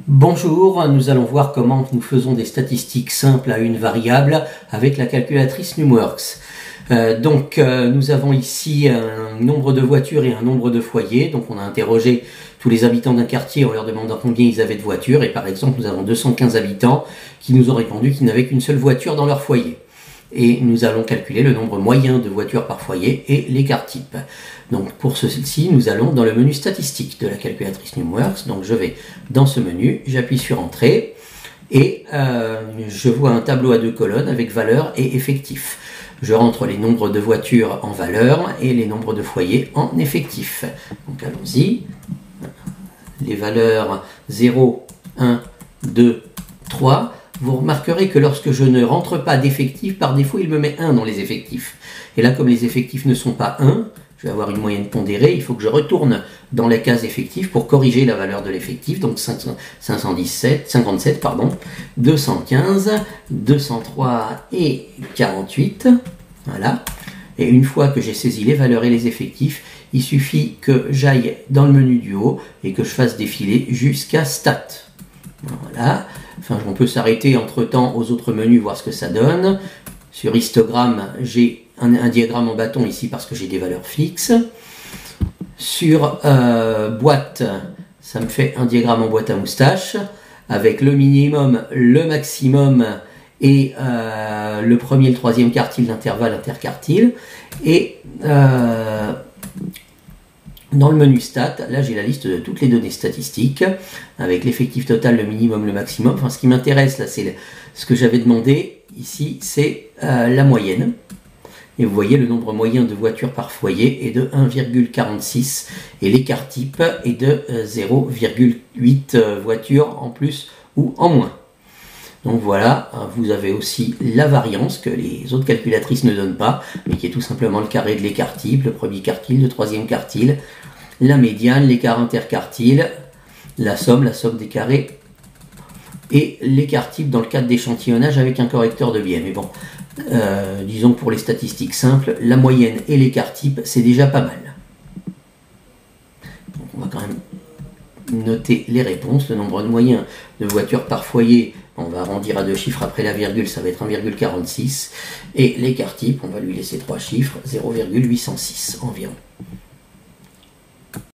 Bonjour, nous allons voir comment nous faisons des statistiques simples à une variable avec la calculatrice Numworks. Nous avons ici un nombre de voitures et un nombre de foyers. Donc on a interrogé tous les habitants d'un quartier en leur demandant combien ils avaient de voitures. Et par exemple, nous avons 215 habitants qui nous ont répondu qu'ils n'avaient qu'une seule voiture dans leur foyer. Et nous allons calculer le nombre moyen de voitures par foyer et l'écart type. Donc pour ceci, nous allons dans le menu statistique de la calculatrice Numworks. Donc je vais dans ce menu, j'appuie sur Entrée et je vois un tableau à 2 colonnes avec valeur et effectif. Je rentre les nombres de voitures en valeur et les nombres de foyers en effectif. Donc allons-y. Les valeurs 0, 1, 2, 3. Vous remarquerez que lorsque je ne rentre pas d'effectifs, par défaut, il me met 1 dans les effectifs. Et là, comme les effectifs ne sont pas 1, je vais avoir une moyenne pondérée, il faut que je retourne dans la case effectif pour corriger la valeur de l'effectif. Donc 57, 215, 203 et 48. Voilà. Et une fois que j'ai saisi les valeurs et les effectifs, il suffit que j'aille dans le menu du haut et que je fasse défiler jusqu'à Stat. Voilà. Enfin, on peut s'arrêter entre-temps aux autres menus, voir ce que ça donne. Sur histogramme, j'ai un diagramme en bâton ici parce que j'ai des valeurs fixes. Sur boîte, ça me fait un diagramme en boîte à moustache avec le minimum, le maximum et le premier et le troisième quartile d'intervalle interquartile. Et dans le menu stat, là j'ai la liste de toutes les données statistiques avec l'effectif total, le minimum, le maximum. Enfin, ce qui m'intéresse là, c'est ce que j'avais demandé ici, c'est la moyenne. Et vous voyez, le nombre moyen de voitures par foyer est de 1,46 et l'écart type est de 0,8 voitures en plus ou en moins. Donc voilà, vous avez aussi la variance que les autres calculatrices ne donnent pas, mais qui est tout simplement le carré de l'écart type, le premier quartile, le troisième quartile, la médiane, l'écart interquartile, la somme des carrés, et l'écart type dans le cadre d'échantillonnage avec un correcteur de biais. Mais bon, disons que pour les statistiques simples, la moyenne et l'écart type, c'est déjà pas mal. Donc on va quand même noter les réponses. Le nombre de moyens de voitures par foyer, on va arrondir à 2 chiffres après la virgule, ça va être 1,46. Et l'écart type, on va lui laisser 3 chiffres, 0,806 environ.